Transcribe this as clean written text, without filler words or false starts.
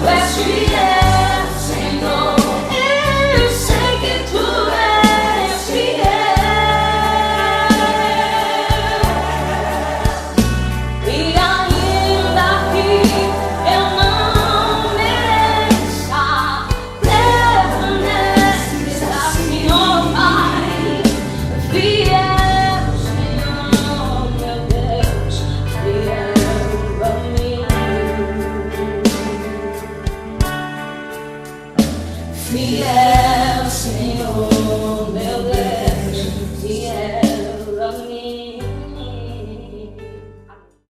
és fiel, Senhor. Eu sei que tu és fiel. E ainda que eu não mereça, permaneces assim, ó Pai, fiel, Senhor, meu Deus, fiel a mim. Fiel, Senhor, meu